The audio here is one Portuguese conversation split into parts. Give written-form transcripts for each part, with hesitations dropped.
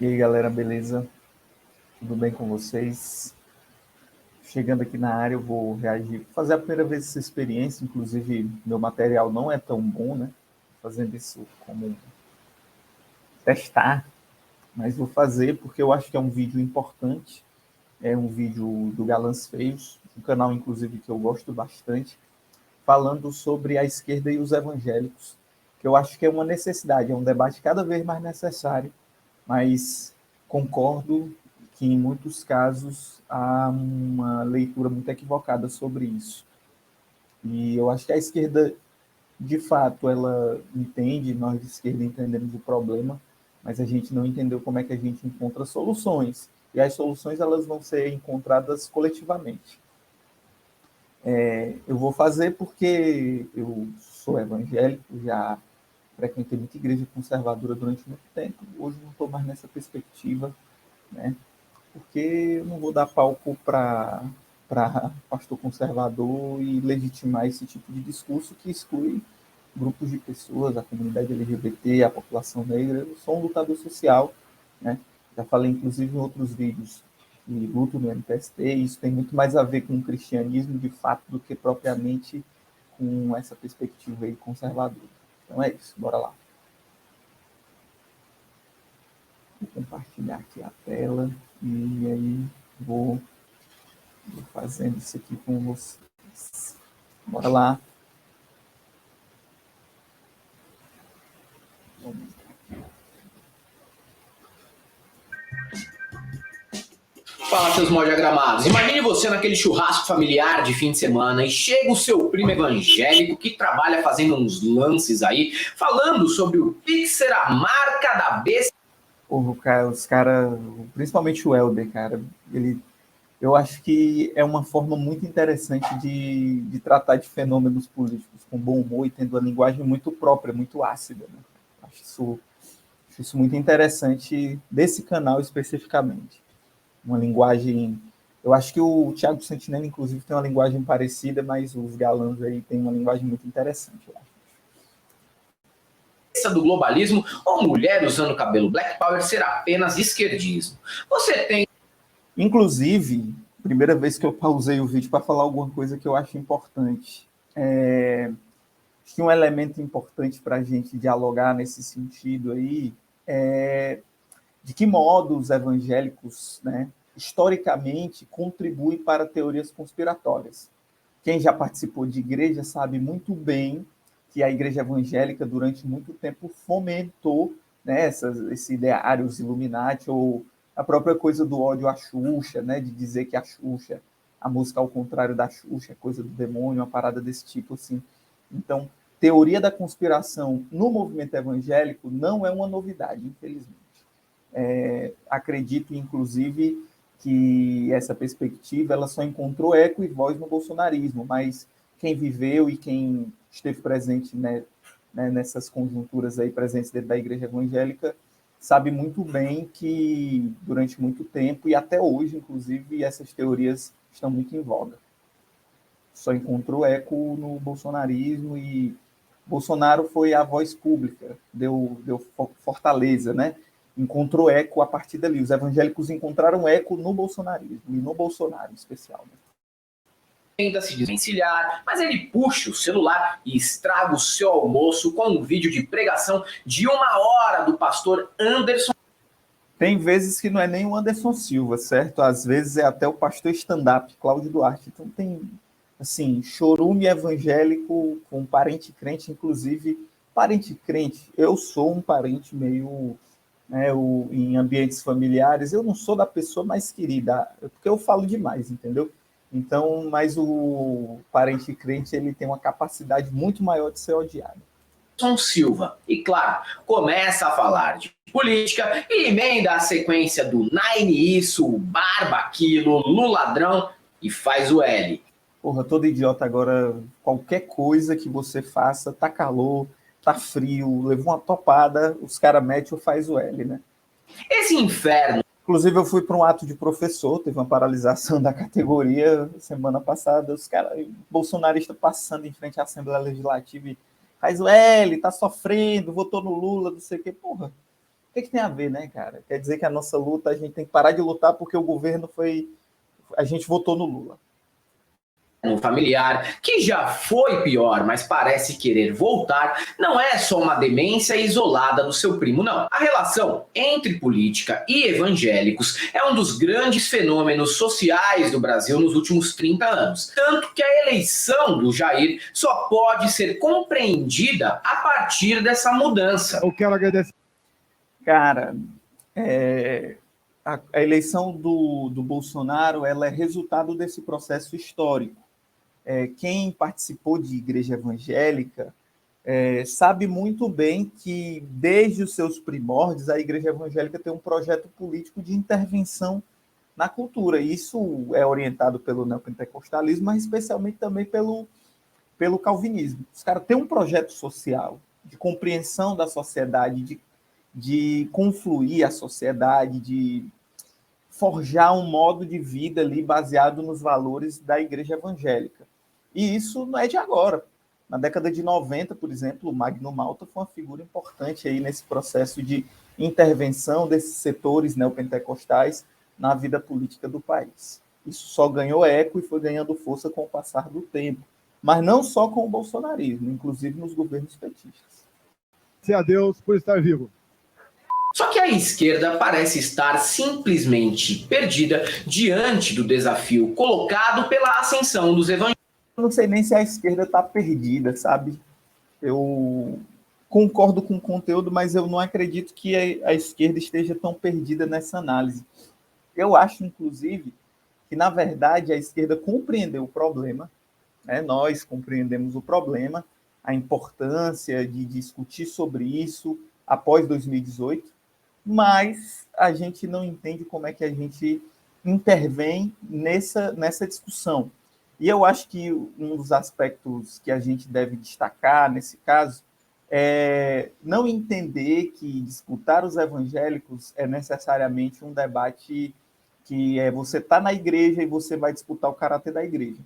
E aí, galera, beleza? Tudo bem com vocês? Chegando aqui na área, eu vou reagir, fazer a primeira vez essa experiência, inclusive meu material não é tão bom, né? Fazendo isso como testar, mas vou fazer porque eu acho que é um vídeo importante, é um vídeo do Galãs Feios, um canal inclusive que eu gosto bastante, falando sobre a esquerda e os evangélicos, que eu acho que é uma necessidade, é um debate cada vez mais necessário, mas concordo que em muitos casos há uma leitura muito equivocada sobre isso. E eu acho que a esquerda, de fato, ela entende, nós de esquerda entendemos o problema, mas a gente não entendeu como é que a gente encontra soluções. E as soluções elas vão ser encontradas coletivamente. Eu vou fazer porque eu sou evangélico, já frequentei muita igreja conservadora durante muito tempo, hoje não estou mais nessa perspectiva, né? Porque eu não vou dar palco para pastor conservador e legitimar esse tipo de discurso que exclui grupos de pessoas, a comunidade LGBT, a população negra. Eu sou um lutador social, né? Já falei, inclusive, em outros vídeos de luto no MTST, e isso tem muito mais a ver com o cristianismo, de fato, do que propriamente com essa perspectiva aí conservadora. Então é isso, bora lá. Vou compartilhar aqui a tela e aí vou fazendo isso aqui com vocês. Bora lá. Fala, seus mal diagramados. Imagine você naquele churrasco familiar de fim de semana e chega o seu primo evangélico que trabalha fazendo uns lances aí, falando sobre o Pixar, a marca da besta. Cara, os caras, principalmente o Helder, cara, eu acho que é uma forma muito interessante de tratar de fenômenos políticos com bom humor e tendo uma linguagem muito própria, muito ácida. Né? Acho isso muito interessante desse canal especificamente. Uma linguagem. Eu acho que o Thiago Santinelli, inclusive, tem uma linguagem parecida, mas os galãs aí têm uma linguagem muito interessante, eu acho. Do globalismo ou mulher usando cabelo Black Power ser apenas esquerdismo. Você tem. Inclusive, primeira vez que eu pausei o vídeo para falar alguma coisa que eu acho importante. Acho que um elemento importante para a gente dialogar nesse sentido aí é de que modo os evangélicos, né, historicamente, contribuem para teorias conspiratórias. Quem já participou de igreja sabe muito bem que a igreja evangélica, durante muito tempo, fomentou, né, esse ideário, os Illuminati, ou a própria coisa do ódio à Xuxa, né, de dizer que a Xuxa, a música ao contrário da Xuxa, é coisa do demônio, uma parada desse tipo, assim. Então, teoria da conspiração no movimento evangélico não é uma novidade, infelizmente. Acredito, inclusive, que essa perspectiva ela só encontrou eco e voz no bolsonarismo, mas quem viveu e quem esteve presente, né, nessas conjunturas aí presentes dentro da igreja evangélica sabe muito bem que durante muito tempo e até hoje, inclusive, essas teorias estão muito em voga. Só encontrou eco no bolsonarismo e Bolsonaro foi a voz pública, deu fortaleza, né? Encontrou eco a partir dali. Os evangélicos encontraram eco no bolsonarismo, e no Bolsonaro em especial. Né? Tenta se desvencilhar, mas ele puxa o celular e estraga o seu almoço com um vídeo de pregação de 1 hora do pastor Anderson. Tem vezes que não é nem o Anderson Silva, certo? Às vezes é até o pastor stand-up, Cláudio Duarte. Então tem, assim, chorume evangélico com parente crente, inclusive parente crente. Eu sou um parente meio, né, em ambientes familiares, eu não sou da pessoa mais querida, porque eu falo demais, entendeu? Então, mas o parente crente, ele tem uma capacidade muito maior de ser odiado. Silva. E claro, começa a falar de política e emenda a sequência do Nine isso, Barba aquilo, Luladrão e faz o L. Porra, todo idiota agora, qualquer coisa que você faça, tá calor, tá frio, levou uma topada, os caras metem ou faz o L, né? Esse inferno. Inclusive, eu fui para um ato de professor, teve uma paralisação da categoria semana passada, os caras, bolsonaristas passando em frente à Assembleia Legislativa e faz o L, tá sofrendo, votou no Lula, não sei o quê, porra. O que tem a ver, né, cara? Quer dizer que a nossa luta, a gente tem que parar de lutar porque o governo foi... A gente votou no Lula. Um familiar que já foi pior, mas parece querer voltar, não é só uma demência isolada do seu primo, não. A relação entre política e evangélicos é um dos grandes fenômenos sociais do Brasil nos últimos 30 anos. Tanto que a eleição do Jair só pode ser compreendida a partir dessa mudança. Eu quero agradecer. Cara, a eleição do Bolsonaro, ela é resultado desse processo histórico. Quem participou de igreja evangélica sabe muito bem que, desde os seus primórdios, a igreja evangélica tem um projeto político de intervenção na cultura. Isso é orientado pelo neopentecostalismo, mas especialmente também pelo calvinismo. Os caras têm um projeto social, de compreensão da sociedade, de confluir a sociedade, de forjar um modo de vida ali baseado nos valores da igreja evangélica. E isso não é de agora. Na década de 90, por exemplo, o Magno Malta foi uma figura importante aí nesse processo de intervenção desses setores neopentecostais na vida política do país. Isso só ganhou eco e foi ganhando força com o passar do tempo, mas não só com o bolsonarismo, inclusive nos governos petistas. Graças a Deus por estar vivo. Só que a esquerda parece estar simplesmente perdida diante do desafio colocado pela ascensão dos evangélicos. Eu não sei nem se a esquerda está perdida, sabe? Eu concordo com o conteúdo, mas eu não acredito que a esquerda esteja tão perdida nessa análise. Eu acho, inclusive, que, na verdade, a esquerda compreendeu o problema, né? Nós compreendemos o problema, a importância de discutir sobre isso após 2018, mas a gente não entende como é que a gente intervém nessa discussão. E eu acho que um dos aspectos que a gente deve destacar nesse caso é não entender que disputar os evangélicos é necessariamente um debate que você está na igreja e você vai disputar o caráter da igreja.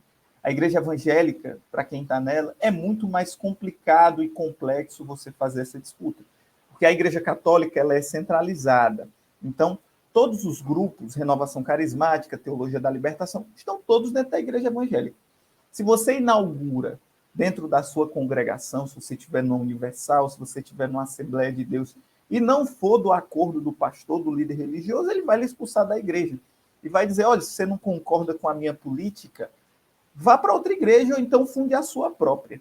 A igreja evangélica, para quem está nela, é muito mais complicado e complexo você fazer essa disputa, porque a igreja católica ela é centralizada. Então, todos os grupos, Renovação Carismática, Teologia da Libertação, estão todos dentro da igreja evangélica. Se você inaugura dentro da sua congregação, se você estiver no Universal, se você estiver numa Assembleia de Deus, e não for do acordo do pastor, do líder religioso, ele vai lhe expulsar da igreja. E vai dizer, olha, se você não concorda com a minha política, vá para outra igreja ou então funde a sua própria.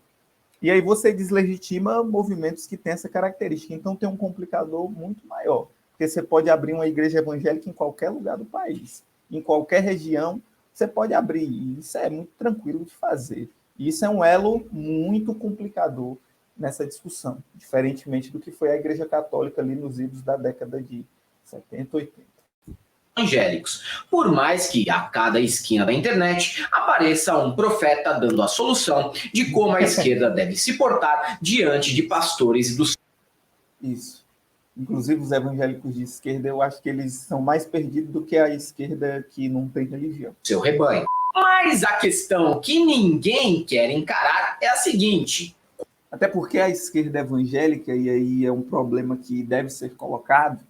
E aí você deslegitima movimentos que têm essa característica. Então tem um complicador muito maior. Porque você pode abrir uma igreja evangélica em qualquer lugar do país. Em qualquer região, você pode abrir. E isso é muito tranquilo de fazer. E isso é um elo muito complicador nessa discussão, diferentemente do que foi a Igreja Católica ali nos idos da década de 70, 80. Evangélicos, por mais que a cada esquina da internet apareça um profeta dando a solução de como a esquerda deve se portar diante de pastores dos... Isso. Inclusive os evangélicos de esquerda, eu acho que eles são mais perdidos do que a esquerda que não tem religião. Seu rebanho. Mas a questão que ninguém quer encarar é a seguinte. Até porque a esquerda evangélica, e aí é um problema que deve ser colocado,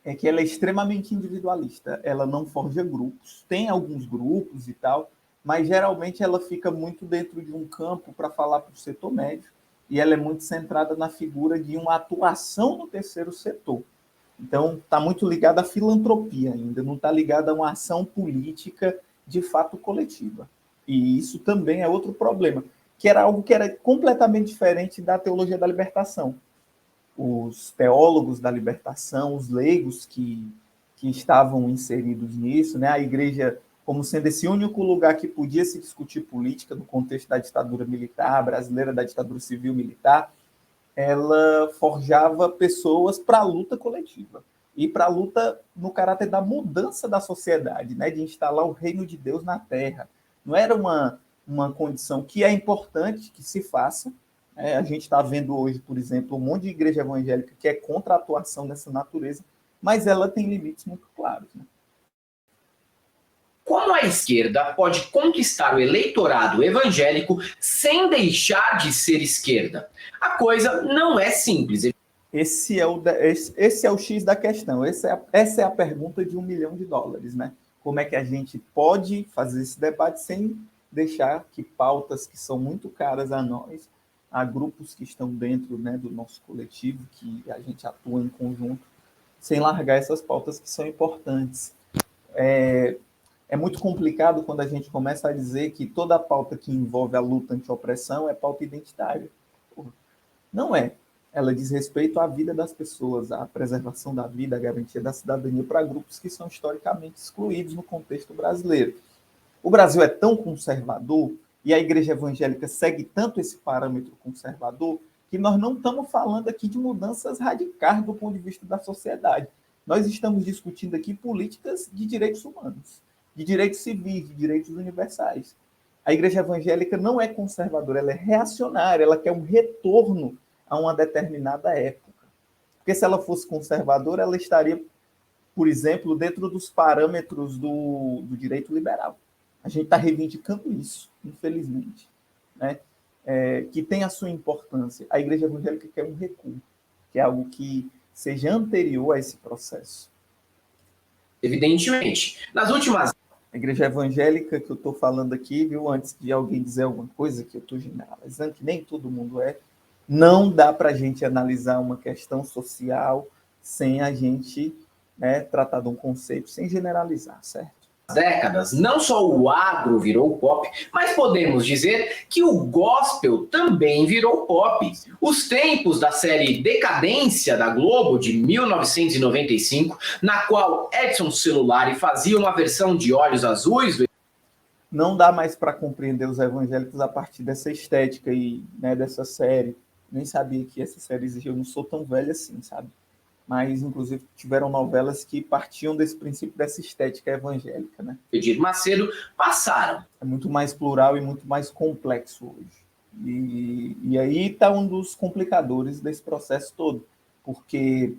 é que ela é extremamente individualista. Ela não forja grupos. Tem alguns grupos e tal, mas geralmente ela fica muito dentro de um campo para falar para o setor médio, e ela é muito centrada na figura de uma atuação no terceiro setor. Então, está muito ligada à filantropia ainda, não está ligada a uma ação política de fato coletiva. E isso também é outro problema, que era algo que era completamente diferente da teologia da libertação. Os teólogos da libertação, os leigos que estavam inseridos nisso, né? A igreja como sendo esse único lugar que podia se discutir política no contexto da ditadura militar brasileira, da ditadura civil militar, ela forjava pessoas para a luta coletiva e para a luta no caráter da mudança da sociedade, né? De instalar o reino de Deus na terra. Não era uma condição que é importante que se faça. A gente está vendo hoje, por exemplo, um monte de igreja evangélica que é contra a atuação dessa natureza, mas ela tem limites muito claros, né? Como a esquerda pode conquistar o eleitorado evangélico sem deixar de ser esquerda? A coisa não é simples. Esse é o X da questão. Essa é a pergunta de $1 milhão, né? Como é que a gente pode fazer esse debate sem deixar que pautas que são muito caras a nós, a grupos que estão dentro, né, do nosso coletivo, que a gente atua em conjunto, sem largar essas pautas que são importantes. É muito complicado quando a gente começa a dizer que toda pauta que envolve a luta anti-opressão é pauta identitária. Não é. Ela diz respeito à vida das pessoas, à preservação da vida, à garantia da cidadania para grupos que são historicamente excluídos no contexto brasileiro. O Brasil é tão conservador e a igreja evangélica segue tanto esse parâmetro conservador que nós não estamos falando aqui de mudanças radicais do ponto de vista da sociedade. Nós estamos discutindo aqui políticas de direitos humanos, de direitos civis, de direitos universais. A igreja evangélica não é conservadora, ela é reacionária, ela quer um retorno a uma determinada época. Porque se ela fosse conservadora, ela estaria, por exemplo, dentro dos parâmetros do direito liberal. A gente está reivindicando isso, infelizmente, né? Que tem a sua importância. A igreja evangélica quer um recuo, que é algo que seja anterior a esse processo. Evidentemente. Nas últimas... A igreja evangélica que eu estou falando aqui, viu, antes de alguém dizer alguma coisa, que eu estou generalizando, que nem todo mundo é, não dá para a gente analisar uma questão social sem a gente, né, tratar de um conceito, sem generalizar, certo? Décadas, não só o agro virou pop, mas podemos dizer que o gospel também virou pop. Os tempos da série Decadência da Globo, de 1995, na qual Edson Celulari fazia uma versão de Olhos Azuis... Não dá mais para compreender os evangélicos a partir dessa estética e, né, dessa série. Nem sabia que essa série existia, eu não sou tão velho assim, sabe? Mas, inclusive, tiveram novelas que partiam desse princípio, dessa estética evangélica, né? Edir Macedo passaram. É muito mais plural e muito mais complexo hoje. E aí está um dos complicadores desse processo todo, porque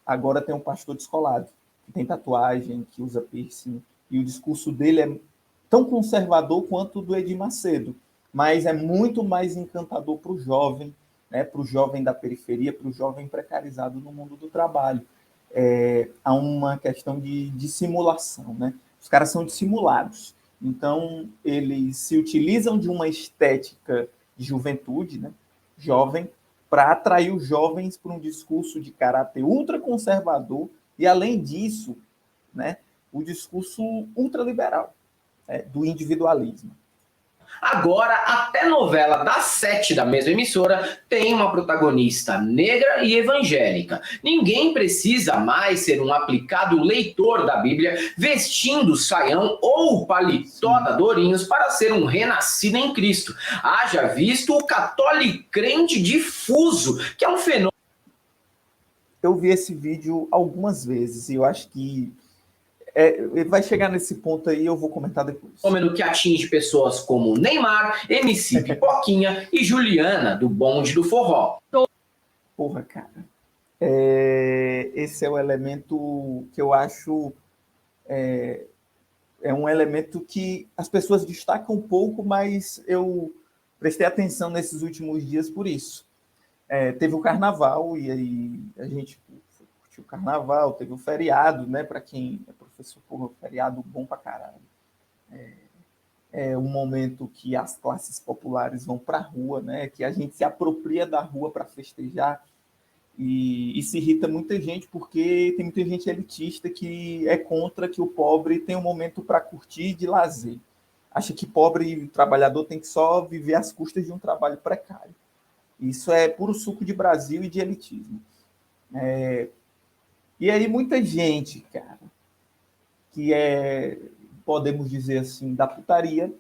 agora tem um pastor descolado, que tem tatuagem, que usa piercing, e o discurso dele é tão conservador quanto o do Edir Macedo, mas é muito mais encantador para o jovem, né, para o jovem da periferia, para o jovem precarizado no mundo do trabalho. Há uma questão de dissimulação, né? Os caras são dissimulados. Então, eles se utilizam de uma estética de juventude, né, jovem, para atrair os jovens para um discurso de caráter ultraconservador e, além disso, né, o discurso ultraliberal, do individualismo. Agora, até novela das 7 da mesma emissora tem uma protagonista negra e evangélica. Ninguém precisa mais ser um aplicado leitor da Bíblia vestindo saião ou paletó da Dorinhos para ser um renascido em Cristo. Haja visto o católico crente difuso, que é um fenômeno. Eu vi esse vídeo algumas vezes e eu acho que vai chegar nesse ponto aí, eu vou comentar depois. Fenômeno que atinge pessoas como Neymar, MC Pipoquinha e Juliana, do bonde do forró. Porra, cara. Esse é o elemento que eu acho... É um elemento que as pessoas destacam um pouco, mas eu prestei atenção nesses últimos dias por isso. Teve o carnaval, e aí a gente curtiu o carnaval, teve o feriado, né? Para quem é professor, porra, feriado bom pra caralho. É um momento que as classes populares vão para a rua, né? Que a gente se apropria da rua para festejar. E isso irrita muita gente, porque tem muita gente elitista que é contra que o pobre tenha um momento para curtir de lazer. Acha que pobre e trabalhador tem que só viver às custas de um trabalho precário. Isso é puro suco de Brasil e de elitismo. E aí muita gente, cara, que podemos dizer assim, da putaria,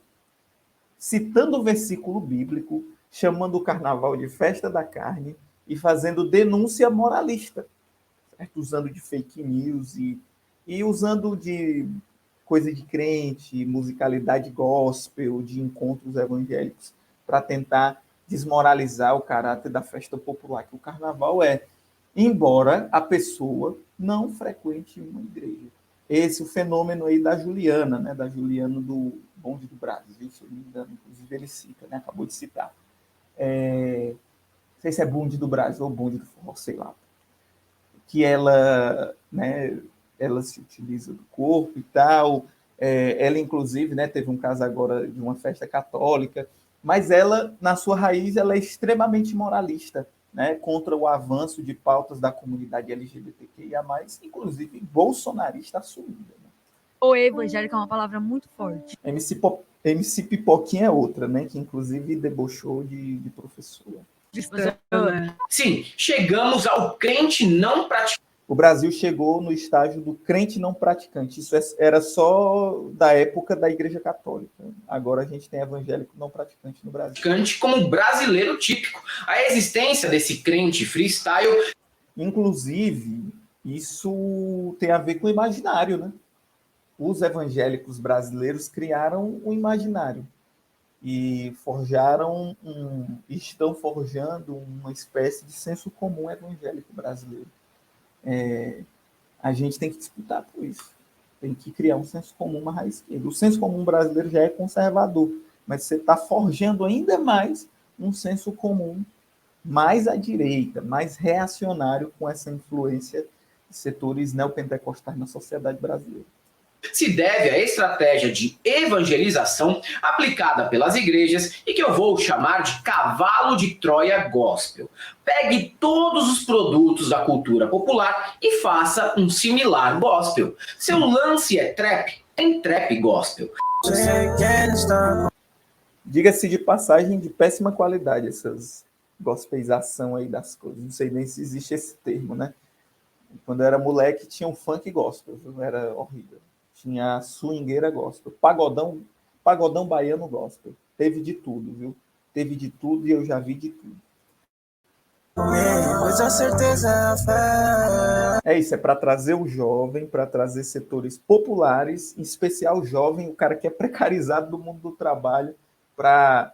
citando o versículo bíblico, chamando o carnaval de festa da carne, e fazendo denúncia moralista, certo? Usando de fake news e usando de coisa de crente, musicalidade gospel, de encontros evangélicos, para tentar desmoralizar o caráter da festa popular que o carnaval é, embora a pessoa não frequente uma igreja. Esse é o fenômeno aí da Juliana, né? Da Juliana do Bonde do Brasil, se eu não me engano, inclusive ele cita, né? Acabou de citar. sei se é Bonde do Brasil ou Bonde do Forró, sei lá, que ela, né, ela se utiliza do corpo e tal. Ela, inclusive, né, teve um caso agora de uma festa católica, mas ela, na sua raiz, ela é extremamente moralista, né, contra o avanço de pautas da comunidade LGBTQIA+, inclusive bolsonarista assumida. Né? Ou evangélica é uma palavra muito forte. MC Pipoquinha é outra, né, que inclusive debochou de professora. Sim, chegamos ao crente não praticante. O Brasil chegou no estágio do crente não praticante. Isso era só da época da Igreja Católica. Agora a gente tem evangélico não praticante no Brasil. Como brasileiro típico. A existência desse crente freestyle... Inclusive, isso tem a ver com o imaginário, né? Os evangélicos brasileiros criaram um imaginário e estão forjando uma espécie de senso comum evangélico brasileiro. A gente tem que disputar por isso. Tem que criar um senso comum mais à esquerda. O senso comum brasileiro já é conservador, mas você está forjando ainda mais um senso comum mais à direita, mais reacionário, com essa influência de setores neopentecostais na sociedade brasileira. Se deve à estratégia de evangelização aplicada pelas igrejas e que eu vou chamar de cavalo de Troia gospel. Pegue todos os produtos da cultura popular e faça um similar gospel. Seu lance é trap, tem trap gospel. Diga-se de passagem, de péssima qualidade essas gospelização aí das coisas. Não sei nem se existe esse termo, né? Quando eu era moleque tinha um funk gospel, era horrível. Tinha a swingueira gospel, pagodão baiano gospel. Teve de tudo, viu? Teve de tudo e eu já vi de tudo. É isso, é para trazer o jovem, para trazer setores populares, em especial o jovem, o cara que é precarizado do mundo do trabalho, para,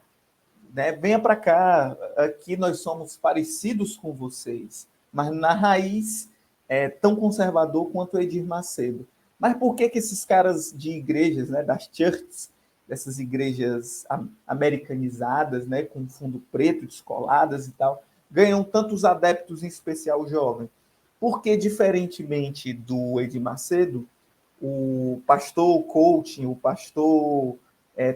né, venha para cá, aqui nós somos parecidos com vocês, mas na raiz é tão conservador quanto o Edir Macedo. Mas por que esses caras de igrejas, né, das churches, dessas igrejas americanizadas, né, com fundo preto, descoladas e tal, ganham tantos adeptos, em especial o jovem? Porque, diferentemente do Edir Macedo, o pastor coaching, o pastor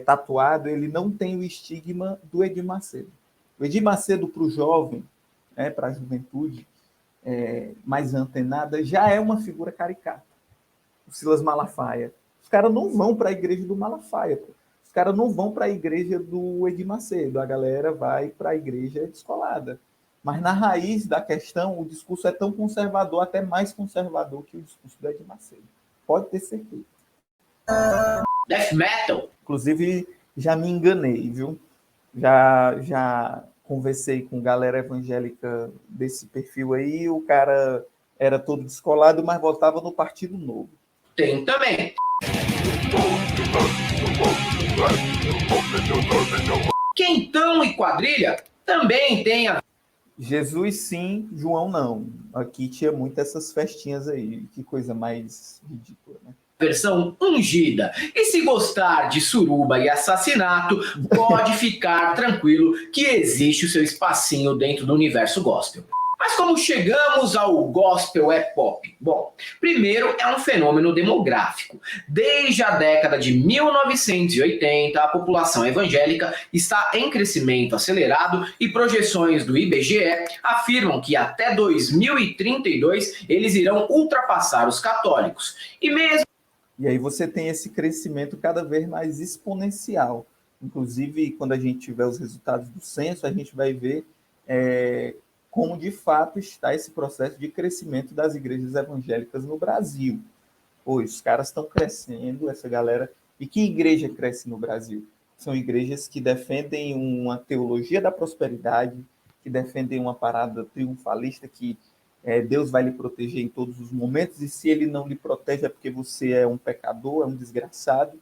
tatuado, ele não tem o estigma do Edir Macedo. O Edir Macedo, para o jovem, né, para a juventude mais antenada, já é uma figura caricata. O Silas Malafaia. Os caras não vão para a igreja do Malafaia, pô. Os caras não vão para a igreja do Edir Macedo. A galera vai para a igreja descolada. Mas na raiz da questão, o discurso é tão conservador, até mais conservador que o discurso do Edir Macedo. Pode ter certeza. Death metal. Inclusive, já me enganei, viu? Já conversei com galera evangélica desse perfil aí, o cara era todo descolado, mas votava no Partido Novo. Tem também. Quentão e quadrilha também tem a... Jesus sim, João não. Aqui tinha muitas essas festinhas aí. Que coisa mais ridícula, né? Versão ungida. E se gostar de suruba e assassinato, pode ficar tranquilo que existe o seu espacinho dentro do universo gospel. Mas como chegamos ao gospel é pop? Bom, primeiro é um fenômeno demográfico. Desde a década de 1980, a população evangélica está em crescimento acelerado e projeções do IBGE afirmam que até 2032 eles irão ultrapassar os católicos. E aí você tem esse crescimento cada vez mais exponencial. Inclusive, quando a gente tiver os resultados do censo, a gente vai ver como de fato está esse processo de crescimento das igrejas evangélicas no Brasil. Pois os caras estão crescendo, essa galera. E que igreja cresce no Brasil? São igrejas que defendem uma teologia da prosperidade, que defendem uma parada triunfalista, que Deus vai lhe proteger em todos os momentos, e se ele não lhe protege é porque você é um pecador, é um desgraçado,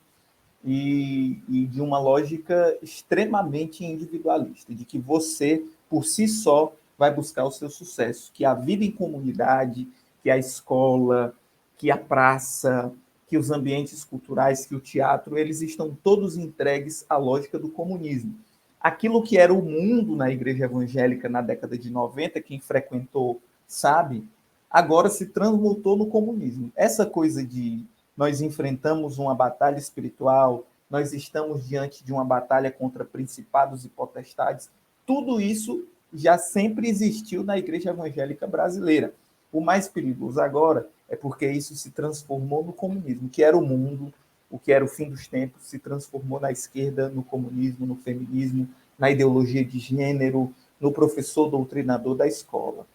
e de uma lógica extremamente individualista, de que você, por si só, vai buscar o seu sucesso, que a vida em comunidade, que a escola, que a praça, que os ambientes culturais, que o teatro, eles estão todos entregues à lógica do comunismo. aquilo que era o mundo na igreja evangélica na década de 90, quem frequentou sabe, agora se transmutou no comunismo. Essa coisa de nós enfrentamos uma batalha espiritual, nós estamos diante de uma batalha contra principados e potestades, tudo isso já sempre existiu na igreja evangélica brasileira. O mais perigoso agora é porque isso se transformou no comunismo, o que era o mundo, o que era o fim dos tempos, se transformou na esquerda, no comunismo, no feminismo, na ideologia de gênero, no professor doutrinador da escola.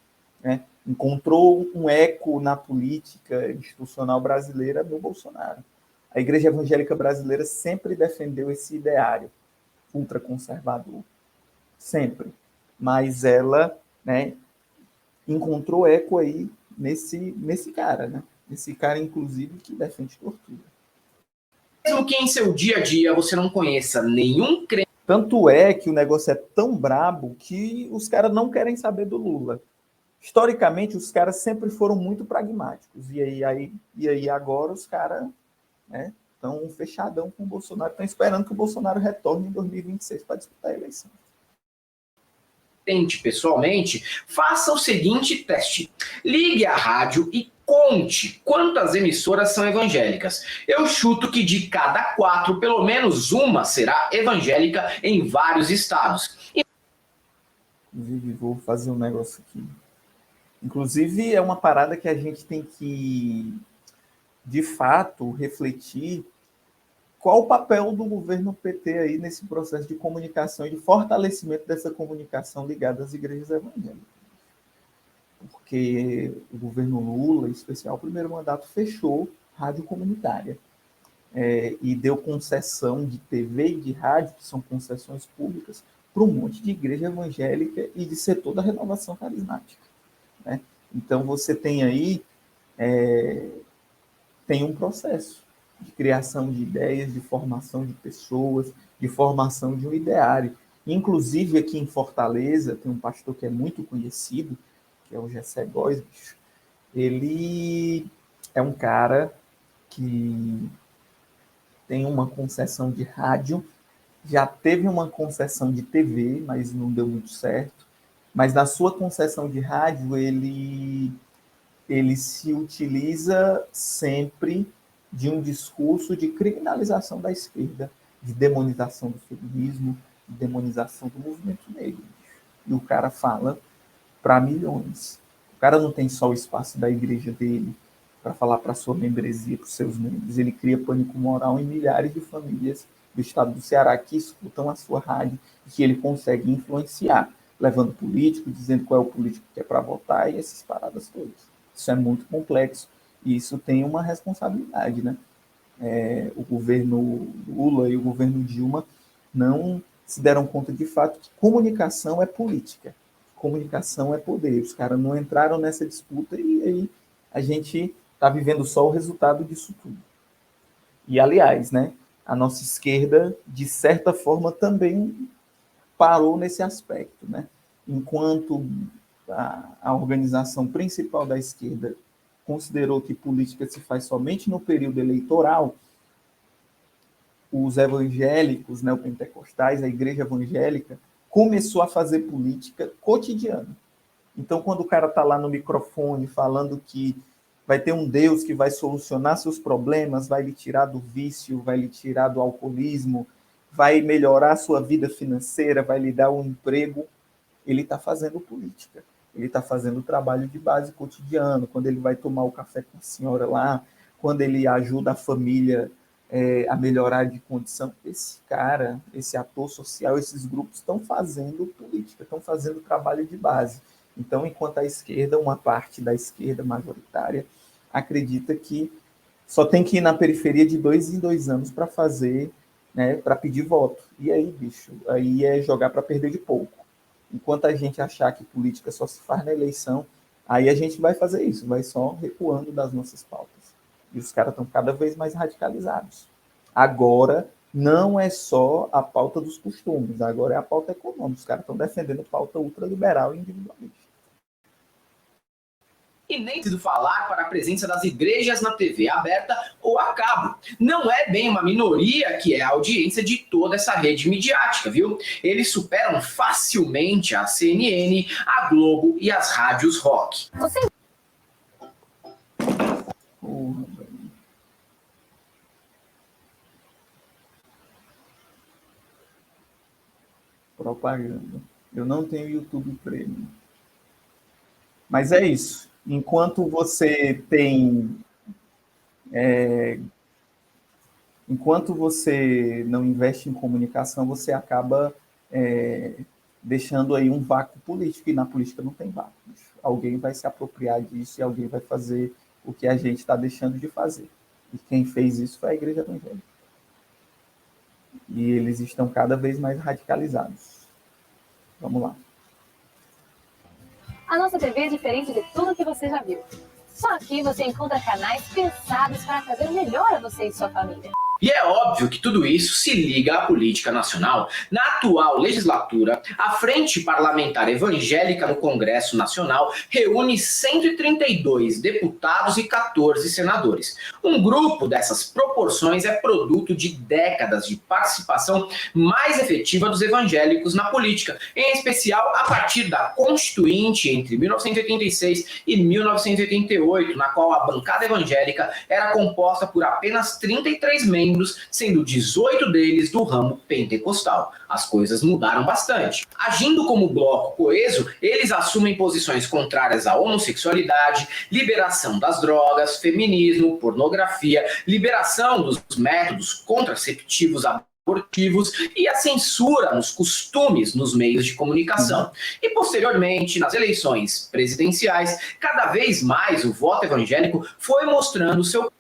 Né? Encontrou um eco na política institucional brasileira no Bolsonaro. A igreja evangélica brasileira sempre defendeu esse ideário ultraconservador, sempre. Mas ela, né, encontrou eco aí nesse cara, né? Esse cara, inclusive, que defende tortura. Mesmo que em seu dia a dia você não conheça nenhum crente. Tanto é que o negócio é tão brabo que os caras não querem saber do Lula. Historicamente, os caras sempre foram muito pragmáticos. E aí agora os caras, né, estão fechadão com o Bolsonaro, estão esperando que o Bolsonaro retorne em 2026 para disputar a eleição. Pessoalmente, faça o seguinte teste. Ligue a rádio e conte quantas emissoras são evangélicas. Eu chuto que de cada 4, pelo menos uma será evangélica em vários estados. Inclusive, vou fazer um negócio aqui. Inclusive, é uma parada que a gente tem que, de fato, refletir qual o papel do governo PT aí nesse processo de comunicação e de fortalecimento dessa comunicação ligada às igrejas evangélicas. Porque o governo Lula, em especial o primeiro mandato, fechou rádio comunitária e deu concessão de TV e de rádio, que são concessões públicas, para um monte de igreja evangélica e de setor da renovação carismática. Né? Então, você tem aí tem um processo de criação de ideias, de formação de pessoas, de formação de um ideário. Inclusive, aqui em Fortaleza, tem um pastor que é muito conhecido, que é o Gessé Góes, bicho. Ele é um cara que tem uma concessão de rádio, já teve uma concessão de TV, mas não deu muito certo. Mas na sua concessão de rádio, ele se utiliza sempre de um discurso de criminalização da esquerda, de demonização do feminismo, de demonização do movimento negro. E o cara fala para milhões. O cara não tem só o espaço da igreja dele para falar para a sua membresia, para os seus membros. Ele cria pânico moral em milhares de famílias do estado do Ceará que escutam a sua rádio e que ele consegue influenciar, levando político, dizendo qual é o político que é para votar e essas paradas todas. Isso é muito complexo e isso tem uma responsabilidade, né? O governo Lula e o governo Dilma não se deram conta de fato que comunicação é política, comunicação é poder. Os caras não entraram nessa disputa e aí a gente está vivendo só o resultado disso tudo. E, aliás, né, a nossa esquerda, de certa forma, também parou nesse aspecto, né? Enquanto a organização principal da esquerda considerou que política se faz somente no período eleitoral, os evangélicos, neopentecostais, a igreja evangélica, começou a fazer política cotidiana. Então, quando o cara está lá no microfone falando que vai ter um Deus que vai solucionar seus problemas, vai lhe tirar do vício, vai lhe tirar do alcoolismo, vai melhorar a sua vida financeira, vai lhe dar um emprego, ele está fazendo política. Ele está fazendo trabalho de base cotidiano, quando ele vai tomar o café com a senhora lá, quando ele ajuda a família a melhorar de condição. Esse cara, esse ator social, esses grupos estão fazendo política, estão fazendo trabalho de base. Então, enquanto a esquerda, uma parte da esquerda majoritária, acredita que só tem que ir na periferia de 2 em 2 anos para fazer, né, para pedir voto. E aí, bicho, aí é jogar para perder de pouco. Enquanto a gente achar que política só se faz na eleição, aí a gente vai fazer isso, vai só recuando das nossas pautas. E os caras estão cada vez mais radicalizados. Agora, não é só a pauta dos costumes, agora é a pauta econômica. Os caras estão defendendo pauta ultraliberal e individualista. e nem preciso falar para a presença das igrejas na TV aberta ou a cabo. Não é bem uma minoria que é a audiência de toda essa rede midiática, viu? Eles superam facilmente a CNN, a Globo e as rádios rock. Propaganda. Eu não tenho YouTube Premium. Mas é isso. Enquanto você não investe em comunicação, você acaba deixando aí um vácuo político, e na política não tem vácuo. Alguém vai se apropriar disso e alguém vai fazer o que a gente está deixando de fazer. E quem fez isso foi a Igreja Evangélica. E eles estão cada vez mais radicalizados. Vamos lá. A nossa TV é diferente de tudo que você já viu. Só aqui você encontra canais pensados para trazer o melhor a você e sua família. E é óbvio que tudo isso se liga à política nacional. Na atual legislatura, a Frente Parlamentar Evangélica no Congresso Nacional reúne 132 deputados e 14 senadores. Um grupo dessas proporções é produto de décadas de participação mais efetiva dos evangélicos na política, em especial a partir da Constituinte entre 1986 e 1988, na qual a bancada evangélica era composta por apenas 33 membros, sendo 18 deles do ramo pentecostal. As coisas mudaram bastante. Agindo como bloco coeso, eles assumem posições contrárias à homossexualidade, liberação das drogas, feminismo, pornografia, liberação dos métodos contraceptivos abortivos e a censura nos costumes nos meios de comunicação. E, posteriormente, nas eleições presidenciais, cada vez mais o voto evangélico foi mostrando seu.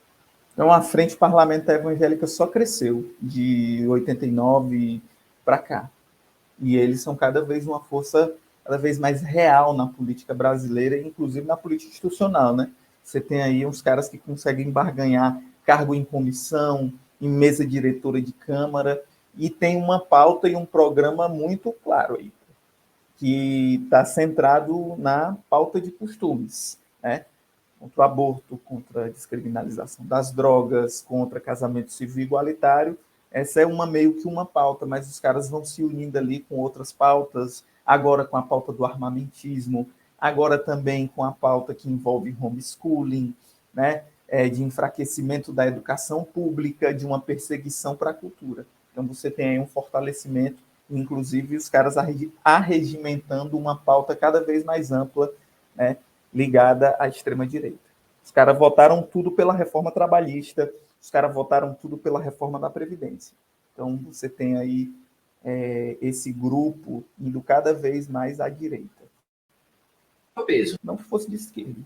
Então, a Frente Parlamentar Evangélica só cresceu de 89 para cá. E eles são cada vez uma força cada vez mais real na política brasileira, inclusive na política institucional, né? Você tem aí uns caras que conseguem barganhar cargo em comissão, em mesa diretora de Câmara, e tem uma pauta e um programa muito claro aí, que está centrado na pauta de costumes, né? Contra o aborto, contra a descriminalização das drogas, contra casamento civil igualitário. Essa é meio que uma pauta, mas os caras vão se unindo ali com outras pautas, agora com a pauta do armamentismo, agora também com a pauta que envolve homeschooling, né? De enfraquecimento da educação pública, de uma perseguição para a cultura. Então você tem aí um fortalecimento, inclusive os caras arregimentando uma pauta cada vez mais ampla, né, ligada à extrema-direita. Os caras votaram tudo pela reforma trabalhista, os caras votaram tudo pela reforma da Previdência. Então, você tem aí esse grupo indo cada vez mais à direita. Peso. Não fosse de esquerda.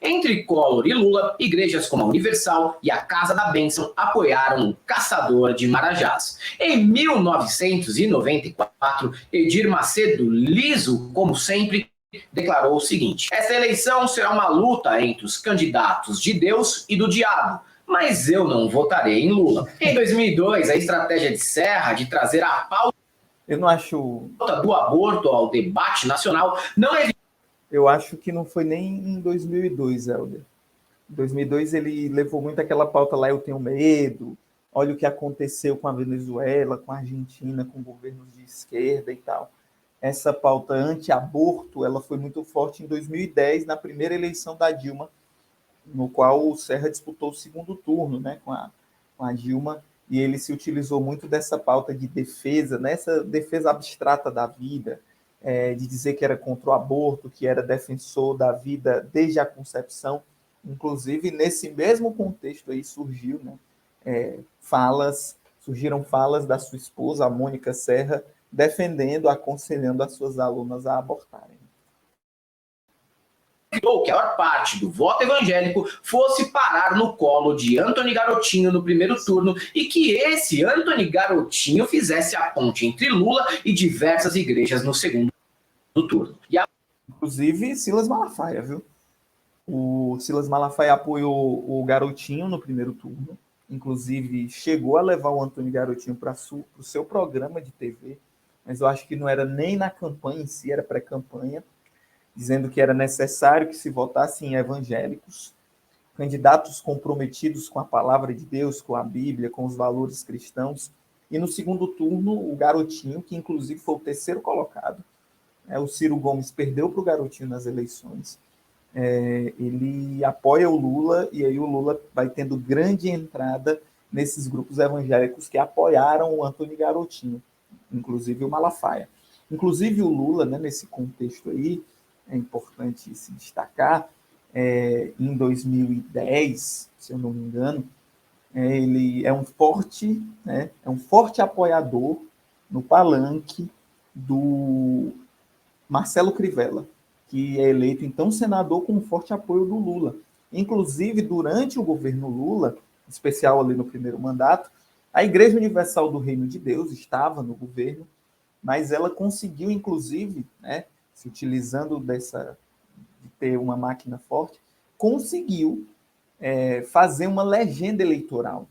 Entre Collor e Lula, igrejas como a Universal e a Casa da Bênção apoiaram o caçador de Marajás. Em 1994, Edir Macedo, liso como sempre, declarou o seguinte: essa eleição será uma luta entre os candidatos de Deus e do diabo, mas eu não votarei em Lula. Em 2002, a estratégia de Serra de trazer a pauta Eu não acho... do aborto ao debate nacional não é... Eu acho que não foi nem em 2002, Helder. Em 2002 ele levou muito aquela pauta lá, eu tenho medo, olha o que aconteceu com a Venezuela, com a Argentina, com governos de esquerda e tal. Essa pauta anti-aborto, ela foi muito forte em 2010, na primeira eleição da Dilma, no qual o Serra disputou o segundo turno, né, com a Dilma, e ele se utilizou muito dessa pauta de defesa, nessa defesa abstrata da vida, de dizer que era contra o aborto, que era defensor da vida desde a concepção. Inclusive, nesse mesmo contexto aí surgiu, né, surgiram falas da sua esposa, a Mônica Serra, defendendo, aconselhando as suas alunas a abortarem. Que a maior parte do voto evangélico fosse parar no colo de Antony Garotinho no primeiro turno e que esse Antony Garotinho fizesse a ponte entre Lula e diversas igrejas no segundo turno. Inclusive Silas Malafaia, viu? O Silas Malafaia apoiou o Garotinho no primeiro turno, inclusive chegou a levar o Antony Garotinho para o seu programa de TV, mas eu acho que não era nem na campanha em si, era pré-campanha. dizendo que era necessário que se votasse em evangélicos, candidatos comprometidos com a palavra de Deus, com a Bíblia, com os valores cristãos. E no segundo turno, o Garotinho, que inclusive foi o terceiro colocado, o Ciro Gomes perdeu para o Garotinho nas eleições. Ele apoia o Lula, e aí o Lula vai tendo grande entrada nesses grupos evangélicos que apoiaram o Antônio Garotinho, inclusive o Malafaia. Inclusive o Lula, né, nesse contexto aí, é importante se destacar, em 2010, se eu não me engano, ele é um forte apoiador no palanque do Marcelo Crivella, que é eleito então senador com um forte apoio do Lula. Inclusive, durante o governo Lula, em especial ali no primeiro mandato, a Igreja Universal do Reino de Deus estava no governo, mas ela conseguiu, inclusive, né, se utilizando de ter uma máquina forte, conseguiu fazer uma legenda eleitoral.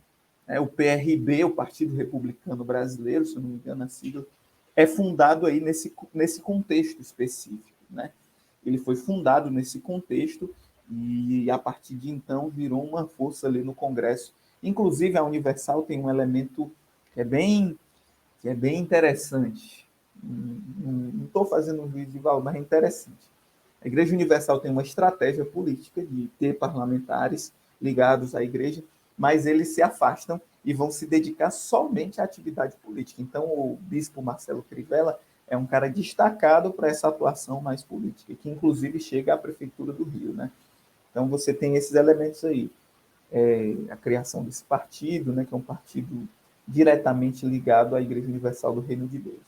O PRB, o Partido Republicano Brasileiro, se eu não me engano a sigla, é fundado aí nesse contexto específico, né? Ele foi fundado nesse contexto e, a partir de então, virou uma força ali no Congresso. Inclusive, a Universal tem um elemento que é bem interessante. Não estou fazendo um vídeo de valor, mas é interessante. A Igreja Universal tem uma estratégia política de ter parlamentares ligados à igreja, mas eles se afastam e vão se dedicar somente à atividade política. Então, o bispo Marcelo Crivella é um cara destacado para essa atuação mais política, que inclusive chega à Prefeitura do Rio, né? Então, você tem esses elementos aí. A criação desse partido, né, que é um partido diretamente ligado à Igreja Universal do Reino de Deus.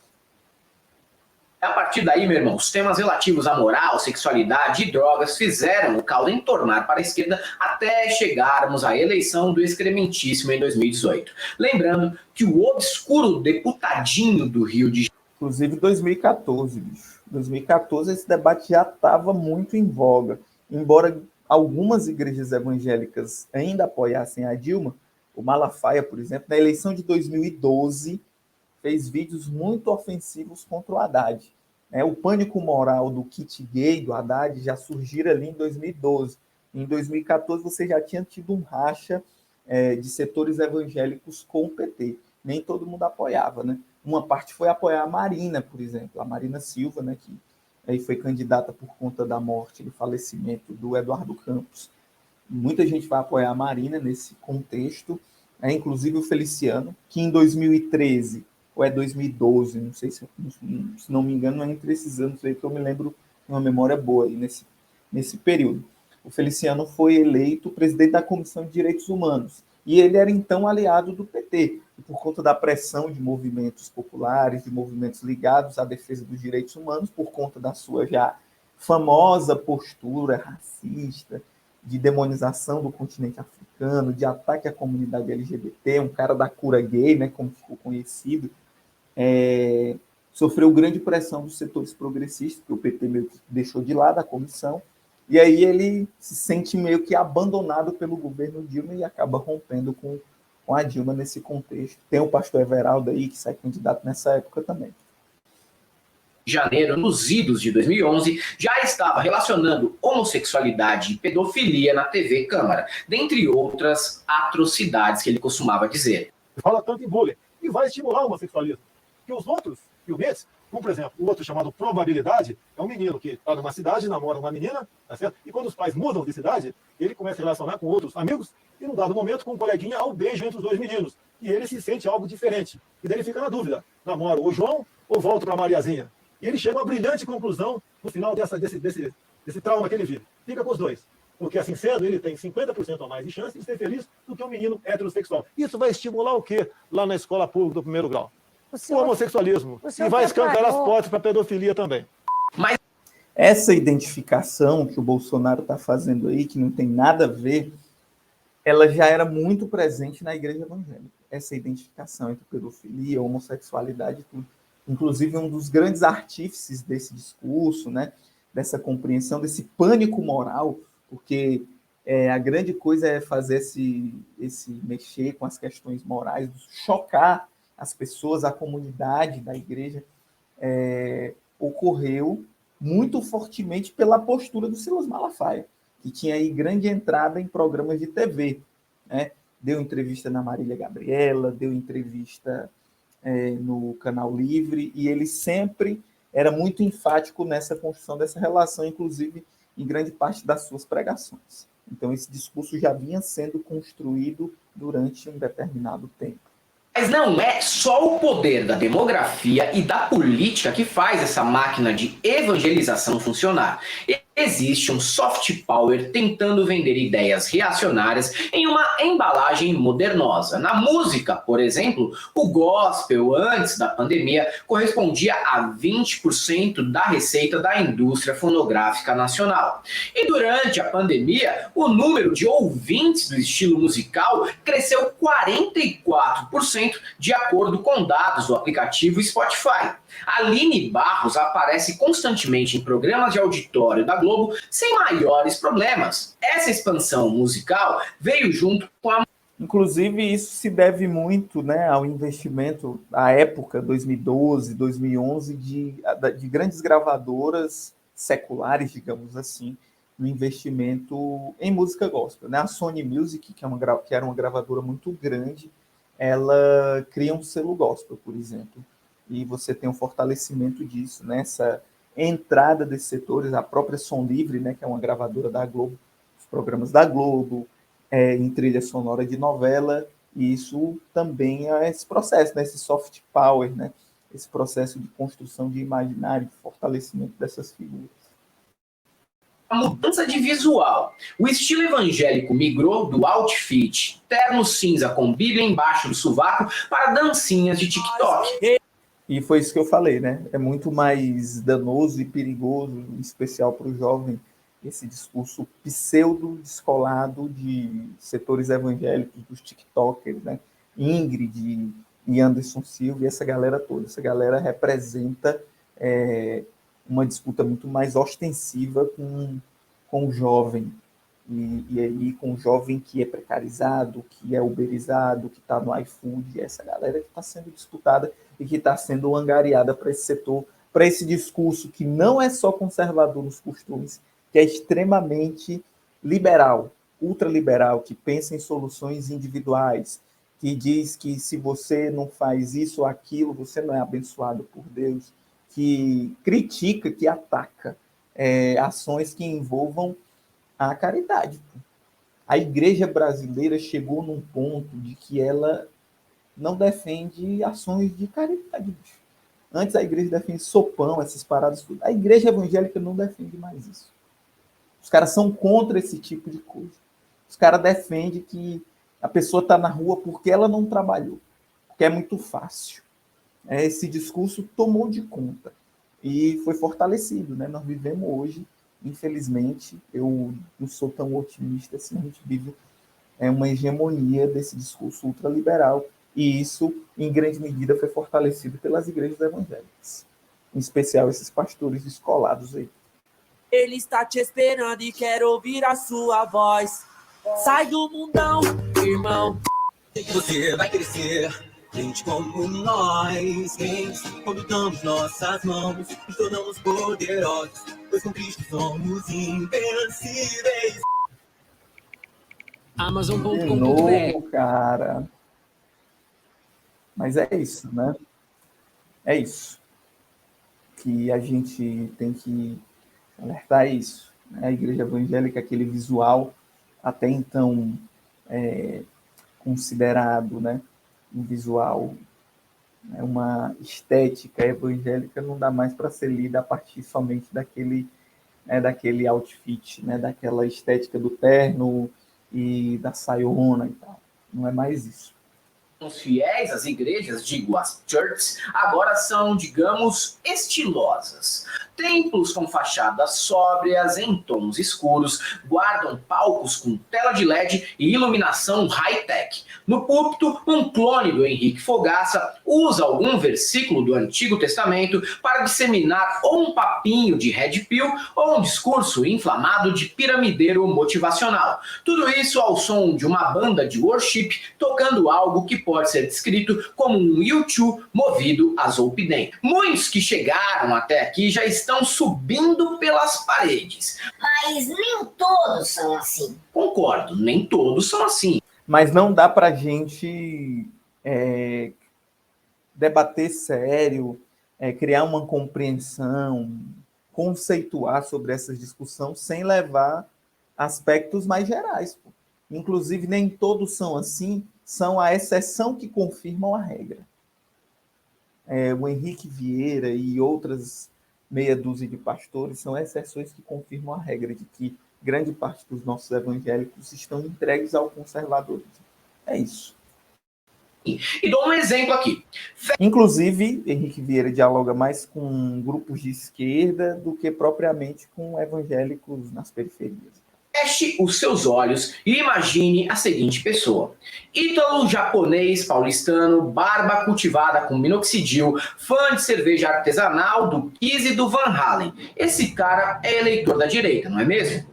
A partir daí, meu irmão, os temas relativos à moral, sexualidade e drogas fizeram o caldo entornar para a esquerda até chegarmos à eleição do excrementíssimo em 2018. Lembrando que o obscuro deputadinho do Rio de Janeiro... Inclusive 2014, bicho. 2014 esse debate já estava muito em voga. Embora algumas igrejas evangélicas ainda apoiassem a Dilma, o Malafaia, por exemplo, na eleição de 2012... fez vídeos muito ofensivos contra o Haddad. O pânico moral do kit gay do Haddad já surgiu ali em 2012. Em 2014, você já tinha tido um racha de setores evangélicos com o PT. Nem todo mundo apoiava, né? Uma parte foi apoiar a Marina, por exemplo, a Marina Silva, né, que aí foi candidata por conta da morte, do falecimento do Eduardo Campos. Muita gente vai apoiar a Marina nesse contexto, inclusive o Feliciano, que em 2013 ou é 2012, não sei se não me engano, é entre esses anos aí que eu me lembro, uma memória boa aí nesse período. O Feliciano foi eleito presidente da Comissão de Direitos Humanos, e ele era então aliado do PT, e por conta da pressão de movimentos populares, de movimentos ligados à defesa dos direitos humanos, por conta da sua já famosa postura racista, de demonização do continente africano, de ataque à comunidade LGBT, um cara da cura gay, né, como ficou conhecido, sofreu grande pressão dos setores progressistas, porque o PT meio que deixou de lado a comissão, e aí ele se sente meio que abandonado pelo governo Dilma e acaba rompendo com a Dilma nesse contexto. Tem o pastor Everaldo aí, que sai candidato nessa época também. Janeiro, nos idos de 2011, já estava relacionando homossexualidade e pedofilia na TV Câmara, dentre outras atrocidades que ele costumava dizer. Fala tanto em bullying e vai estimular o homossexualismo. Que os outros filmes, como por exemplo, o outro chamado Probabilidade, é um menino que está numa cidade, namora uma menina, tá certo? E quando os pais mudam de cidade, ele começa a relacionar com outros amigos e num dado momento, com um coleguinha, há um beijo entre os dois meninos. E ele se sente algo diferente. E daí ele fica na dúvida, namoro o João ou volto para a Mariazinha? E ele chega a uma brilhante conclusão no final desse trauma que ele vive. Fica com os dois. Porque assim sendo, ele tem 50% a mais de chance de ser feliz do que um menino heterossexual. Isso vai estimular o quê lá na escola pública do primeiro grau? O homossexualismo. E vai escancarar as portas para a pedofilia também. Mas essa identificação que o Bolsonaro está fazendo aí, que não tem nada a ver, ela já era muito presente na igreja evangélica. Essa identificação entre pedofilia, homossexualidade e tudo. Inclusive, um dos grandes artífices desse discurso, né, dessa compreensão, desse pânico moral, porque a grande coisa é fazer esse mexer com as questões morais, chocar as pessoas, a comunidade da igreja, ocorreu muito fortemente pela postura do Silas Malafaia, que tinha aí grande entrada em programas de TV, né? Deu entrevista na Marília Gabriela, deu entrevista no Canal Livre, e ele sempre era muito enfático nessa construção dessa relação, inclusive em grande parte das suas pregações. Então, esse discurso já vinha sendo construído durante um determinado tempo. Mas não é só o poder da demografia e da política que faz essa máquina de evangelização funcionar. Existe um soft power tentando vender ideias reacionárias em uma embalagem modernosa. Na música, por exemplo, o gospel, antes da pandemia, correspondia a 20% da receita da indústria fonográfica nacional. E durante a pandemia, o número de ouvintes do estilo musical cresceu 44%, de acordo com dados do aplicativo Spotify. Aline Barros aparece constantemente em programas de auditório da Globo sem maiores problemas. Essa expansão musical veio junto com a... Inclusive, isso se deve muito, né, ao investimento, à época, 2012, 2011, de grandes gravadoras seculares, digamos assim, no investimento em música gospel, né? A Sony Music, que era uma gravadora muito grande, ela cria um selo gospel, por exemplo, e você tem um fortalecimento disso, né? Essa entrada desses setores, a própria Som Livre, né, que é uma gravadora da Globo, os programas da Globo, em trilha sonora de novela, e isso também é esse processo, né, esse soft power, né, esse processo de construção de imaginário, de fortalecimento dessas figuras. A mudança de visual. O estilo evangélico migrou do outfit terno cinza com Bíblia embaixo do sovaco para dancinhas de TikTok. E foi isso que eu falei, né? É muito mais danoso e perigoso, em especial para o jovem, esse discurso pseudo-descolado de setores evangélicos, dos TikTokers, né? Ingrid e Anderson Silva e essa galera toda. Essa galera representa uma disputa muito mais ostensiva com o jovem, e aí com o jovem que é precarizado, que é uberizado, que está no iFood, essa galera que está sendo disputada e que está sendo angariada para esse setor, para esse discurso que não é só conservador nos costumes, que é extremamente liberal, ultraliberal, que pensa em soluções individuais, que diz que se você não faz isso ou aquilo, você não é abençoado por Deus, que critica, que ataca ações que envolvam a caridade. A igreja brasileira chegou num ponto de que ela não defende ações de caridade. Antes a igreja defende sopão, essas paradas tudo. A igreja evangélica não defende mais isso. Os caras são contra esse tipo de coisa. Os caras defendem que a pessoa está na rua porque ela não trabalhou, porque é muito fácil. Esse discurso tomou de conta e foi fortalecido, né? Nós vivemos hoje, infelizmente, eu não sou tão otimista assim, a gente vive uma hegemonia desse discurso ultraliberal, e isso, em grande medida, foi fortalecido pelas igrejas evangélicas, em especial esses pastores descolados aí. Ele está te esperando e quer ouvir a sua voz. Sai do mundão, irmão. Você vai crescer, gente como nós. Quando damos nossas mãos, nos tornamos poderosos, pois com Cristo somos invencíveis. De novo, cara. Mas é isso, né? É isso. Que a gente tem que alertar isso. Né? A igreja evangélica, aquele visual até então considerado, né, um visual, né, uma estética evangélica, não dá mais para ser lida a partir somente daquele outfit, né, daquela estética do terno e da saiona e tal. Não é mais isso. Os fiéis, as igrejas, digo, as churches, agora são, digamos, estilosas. Templos com fachadas sóbrias, em tons escuros, guardam palcos com tela de LED e iluminação high-tech. No púlpito, um clone do Henrique Fogaça usa algum versículo do Antigo Testamento para disseminar ou um papinho de red pill ou um discurso inflamado de piramideiro motivacional. Tudo isso ao som de uma banda de worship tocando algo que pode ser descrito como um YouTube movido a Zolpidem. Muitos que chegaram até aqui já estão subindo pelas paredes. Mas nem todos são assim. Concordo, nem todos são assim. Mas não dá para a gente debater sério, criar uma compreensão, conceituar sobre essa discussão sem levar aspectos mais gerais. Pô. Inclusive, nem todos são assim, são a exceção que confirmam a regra. O Henrique Vieira e outras meia dúzia de pastores são exceções que confirmam a regra de que grande parte dos nossos evangélicos estão entregues ao conservadorismo. É isso. E dou um exemplo aqui. Inclusive, Henrique Vieira dialoga mais com grupos de esquerda do que propriamente com evangélicos nas periferias. Feche os seus olhos e imagine a seguinte pessoa. Ítalo japonês paulistano, barba cultivada com minoxidil, fã de cerveja artesanal, do Kiss e do Van Halen. Esse cara é eleitor da direita, não é mesmo?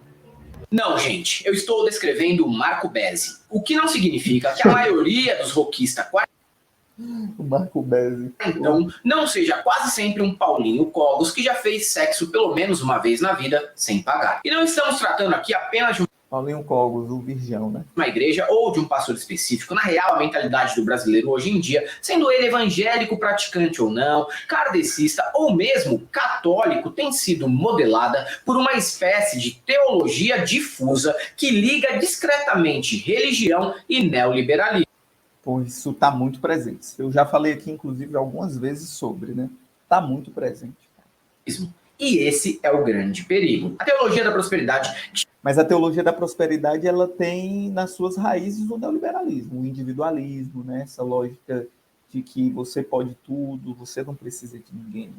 Não, gente, eu estou descrevendo o Marco Bezzi, o que não significa que a maioria dos roquistas O Marco Bezzi. então não seja quase sempre um Paulinho Cogos que já fez sexo pelo menos uma vez na vida sem pagar. E não estamos tratando aqui apenas de Paulinho Cogos, o virgão, né? uma igreja ou de um pastor específico. Na real, a mentalidade do brasileiro hoje em dia, sendo ele evangélico praticante ou não, kardecista ou mesmo católico, tem sido modelada por uma espécie de teologia difusa que liga discretamente religião e neoliberalismo. Pô, isso está muito presente. Eu já falei aqui, inclusive, algumas vezes sobre, né? Está muito presente. E esse é o grande perigo. A teologia da prosperidade. Mas a teologia da prosperidade, ela tem nas suas raízes o neoliberalismo, o individualismo, né? Essa lógica de que você pode tudo, você não precisa de ninguém.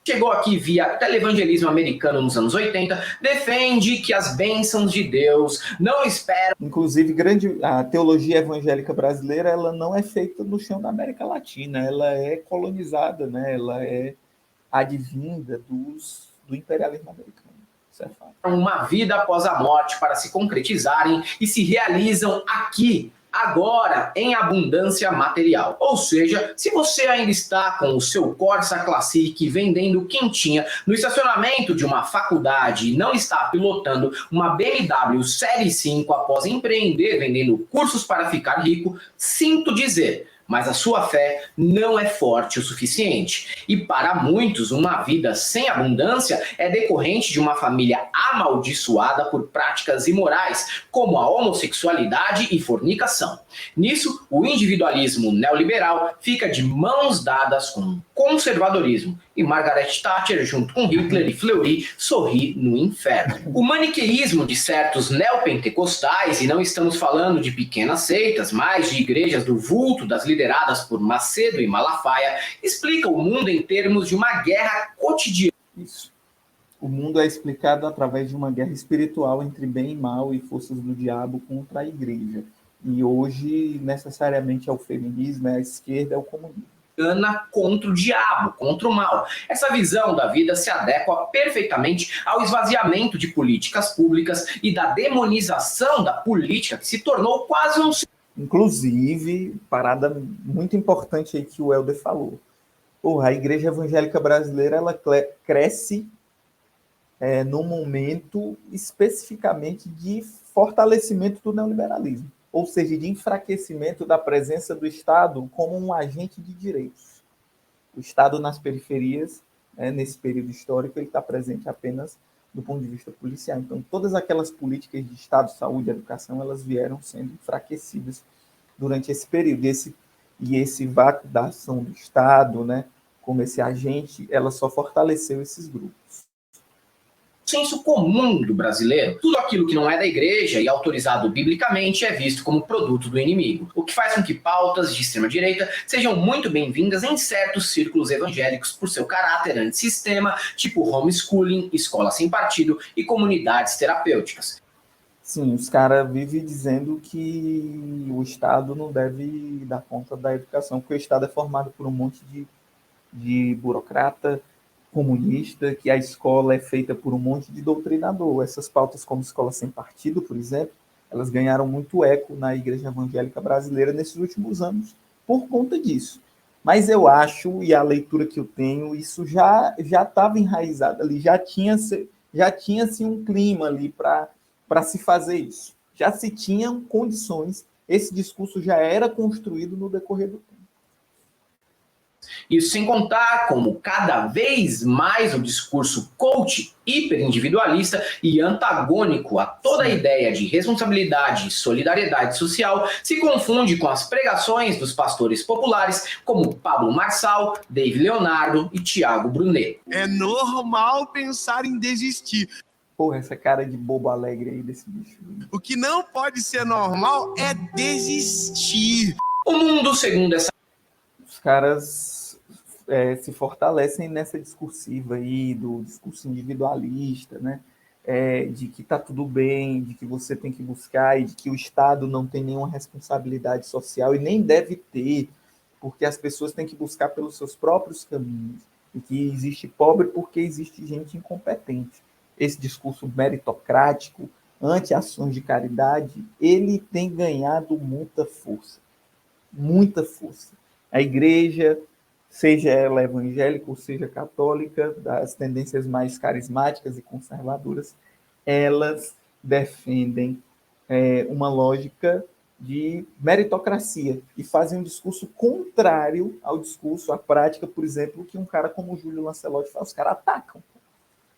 Chegou aqui via televangelismo americano nos anos 80, defende que as bênçãos de Deus não esperam. Inclusive, a teologia evangélica brasileira, ela não é feita no chão da América Latina, ela é colonizada, né? Ela é advinda do imperialismo americano. Isso é fato. Uma vida após a morte para se concretizarem e se realizam aqui, agora, em abundância material. Ou seja, se você ainda está com o seu Corsa Classic vendendo quentinha no estacionamento de uma faculdade e não está pilotando uma BMW Série 5 após empreender vendendo cursos para ficar rico, sinto dizer, mas a sua fé não é forte o suficiente. E para muitos, uma vida sem abundância é decorrente de uma família amaldiçoada por práticas imorais, como a homossexualidade e fornicação. Nisso, o individualismo neoliberal fica de mãos dadas com o conservadorismo, e Margaret Thatcher, junto com Hitler e Fleury, sorri no inferno. O maniqueísmo de certos neopentecostais, e não estamos falando de pequenas seitas, mas de igrejas do vulto das lideradas por Macedo e Malafaia, explica o mundo em termos de uma guerra cotidiana. Isso. O mundo é explicado através de uma guerra espiritual entre bem e mal e forças do diabo contra a igreja. E hoje, necessariamente, é o feminismo, é a esquerda, é o comunismo. Contra o diabo, contra o mal. Essa visão da vida se adequa perfeitamente ao esvaziamento de políticas públicas e da demonização da política, que se tornou quase um... Inclusive, parada muito importante aí que o Helder falou. Porra, a igreja evangélica brasileira, ela cresce num momento especificamente de fortalecimento do neoliberalismo, ou seja, de enfraquecimento da presença do Estado como um agente de direitos. O Estado nas periferias, nesse período histórico, ele está presente apenas do ponto de vista policial. Então, todas aquelas políticas de Estado, saúde e educação, elas vieram sendo enfraquecidas durante esse período. E esse vácuo da ação do Estado, né, como esse agente, ela só fortaleceu esses grupos. Senso comum do brasileiro, tudo aquilo que não é da igreja e autorizado biblicamente é visto como produto do inimigo, o que faz com que pautas de extrema-direita sejam muito bem-vindas em certos círculos evangélicos por seu caráter antissistema, tipo homeschooling, escola sem partido e comunidades terapêuticas. Sim, os caras vivem dizendo que o Estado não deve dar conta da educação, porque o Estado é formado por um monte de burocrata, comunista, que a escola é feita por um monte de doutrinador. Essas pautas como escola sem partido, por exemplo, elas ganharam muito eco na igreja evangélica brasileira nesses últimos anos, por conta disso. Mas eu acho, e a leitura que eu tenho, isso já estava enraizado ali, já tinha-se um clima ali para se fazer isso. Já se tinham condições, esse discurso já era construído no decorrer do tempo. Isso sem contar como cada vez mais o discurso coach hiperindividualista e antagônico a toda a ideia de responsabilidade e solidariedade social se confunde com as pregações dos pastores populares como Pablo Marçal, Dave Leonardo e Tiago Brunet. É normal pensar em desistir. Porra, essa cara de bobo alegre aí desse bicho. O que não pode ser normal é desistir. O mundo, segundo essa... Os caras se fortalecem nessa discursiva aí, do discurso individualista, né? De que está tudo bem, de que você tem que buscar e de que o Estado não tem nenhuma responsabilidade social e nem deve ter, porque as pessoas têm que buscar pelos seus próprios caminhos e que existe pobre porque existe gente incompetente. Esse discurso meritocrático, anti-ações de caridade, ele tem ganhado muita força. Muita força. A igreja, seja ela evangélica ou seja católica, das tendências mais carismáticas e conservadoras, elas defendem uma lógica de meritocracia e fazem um discurso contrário ao discurso, à prática, por exemplo, que um cara como o Júlio Lancelotti faz. Os caras atacam,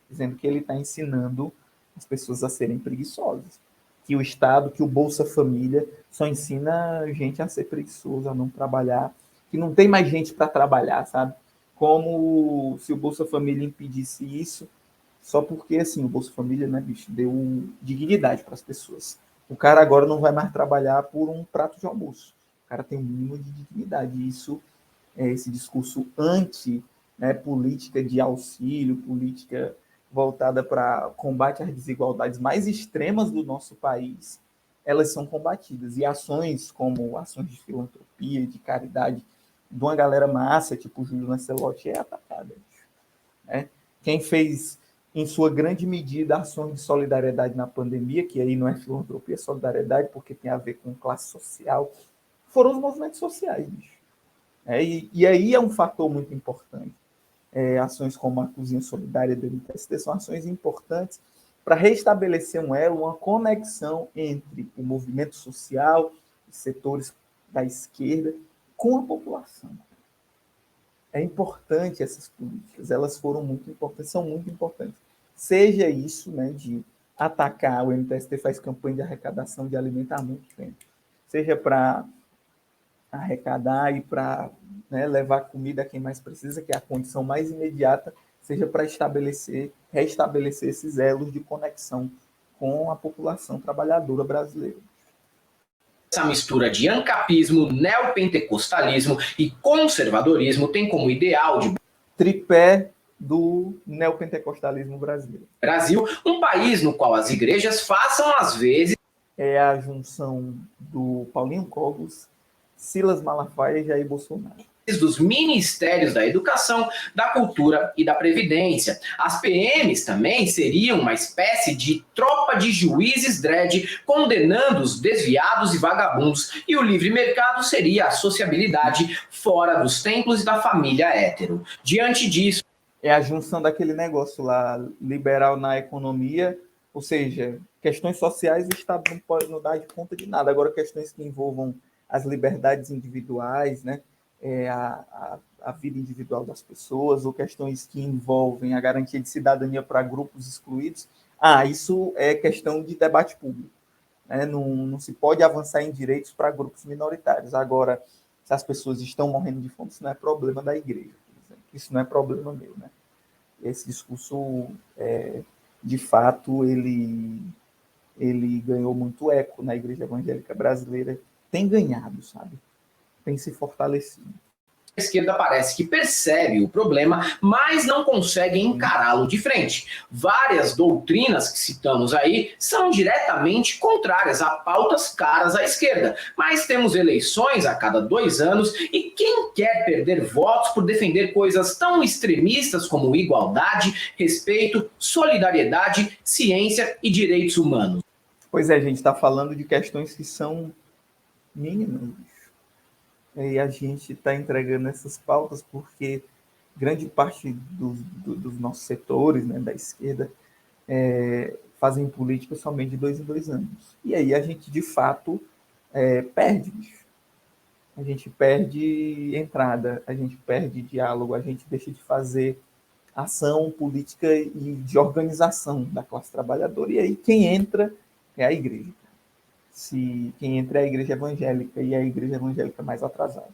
dizendo que ele está ensinando as pessoas a serem preguiçosas, que o Estado, que o Bolsa Família só ensina gente a ser preguiçoso, a não trabalhar, que não tem mais gente para trabalhar, sabe? Como se o Bolsa Família impedisse isso, só porque, assim, o Bolsa Família, né, bicho, deu dignidade para as pessoas. O cara agora não vai mais trabalhar por um prato de almoço. O cara tem um mínimo de dignidade. E isso, esse discurso anti, né, política de auxílio, política voltada para combate às desigualdades mais extremas do nosso país, elas são combatidas. E ações como ações de filantropia, de caridade, de uma galera massa, tipo o Júlio Lancelotti, é atacada. Né? Quem fez, em sua grande medida, ações de solidariedade na pandemia, que aí não é filantropia, é solidariedade, porque tem a ver com classe social, foram os movimentos sociais, bicho. E aí é um fator muito importante. Ações como a Cozinha Solidária do MTST são ações importantes para restabelecer um elo, uma conexão entre o movimento social, os setores da esquerda, com a população. É importante essas políticas, elas foram muito importantes, são muito importantes. Seja isso, né, de atacar, o MTST faz campanha de arrecadação de alimento há muito tempo, seja para arrecadar e para, né, levar comida a quem mais precisa, que é a condição mais imediata, seja para restabelecer esses elos de conexão com a população trabalhadora brasileira. Essa mistura de ancapismo, neopentecostalismo e conservadorismo tem como ideal de tripé do neopentecostalismo brasileiro. Brasil, um país no qual as igrejas façam às vezes... É a junção do Paulinho Cogos, Silas Malafaia e Jair Bolsonaro. Dos ministérios da educação, da cultura e da previdência. As PMs também seriam uma espécie de tropa de juízes dread condenando os desviados e vagabundos, e o livre mercado seria a sociabilidade fora dos templos e da família hétero. Diante disso... É a junção daquele negócio lá, liberal na economia, ou seja, questões sociais o Estado não pode não dar de conta de nada. Agora, questões que envolvam as liberdades individuais, né? A vida individual das pessoas, ou questões que envolvem a garantia de cidadania para grupos excluídos, isso é questão de debate público. Né? Não se pode avançar em direitos para grupos minoritários. Agora, se as pessoas estão morrendo de fome, isso não é problema da igreja, por exemplo. Isso não é problema meu. Né? Esse discurso, de fato, ele ganhou muito eco na igreja evangélica brasileira, tem ganhado, sabe? Tem se fortalecido. A esquerda parece que percebe o problema, mas não consegue encará-lo de frente. Várias doutrinas que citamos aí são diretamente contrárias a pautas caras à esquerda. Mas temos eleições a cada 2 anos e quem quer perder votos por defender coisas tão extremistas como igualdade, respeito, solidariedade, ciência e direitos humanos? Pois é, a gente está falando de questões que são mínimas. E a gente está entregando essas pautas porque grande parte dos nossos setores, né, da esquerda, fazem política somente de 2 em 2 anos. E aí a gente, de fato, perde. A gente perde entrada, a gente perde diálogo, a gente deixa de fazer ação política e de organização da classe trabalhadora. E aí quem entra é a igreja. Quem entra é a igreja evangélica, e a igreja evangélica mais atrasada.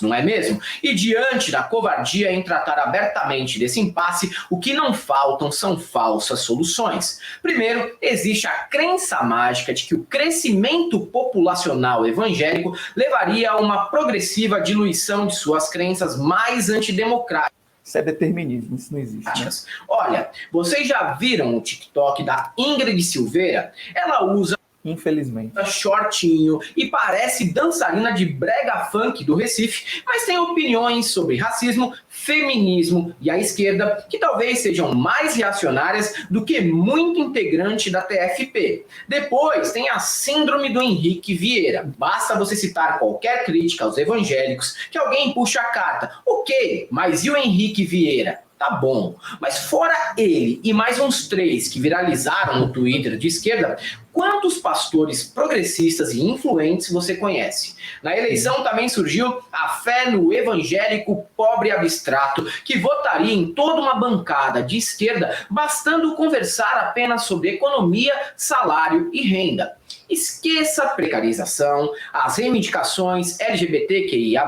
Não é mesmo? E diante da covardia em tratar abertamente desse impasse, o que não faltam são falsas soluções. Primeiro, existe a crença mágica de que o crescimento populacional evangélico levaria a uma progressiva diluição de suas crenças mais antidemocráticas. Isso é determinismo, isso não existe. Né? Olha, vocês já viram o TikTok da Ingrid Silveira? Ela usa infelizmente shortinho e parece dançarina de brega funk do Recife, mas tem opiniões sobre racismo, feminismo e a esquerda que talvez sejam mais reacionárias do que muito integrante da TFP. Depois tem a síndrome do Henrique Vieira. Basta você citar qualquer crítica aos evangélicos que alguém puxa a carta. Ok, mas e o Henrique Vieira? Tá bom, mas fora ele e mais uns 3 que viralizaram no Twitter de esquerda, quantos pastores progressistas e influentes você conhece? Na eleição também surgiu a fé no evangélico pobre abstrato, que votaria em toda uma bancada de esquerda, bastando conversar apenas sobre economia, salário e renda. Esqueça a precarização, as reivindicações LGBTQIA+,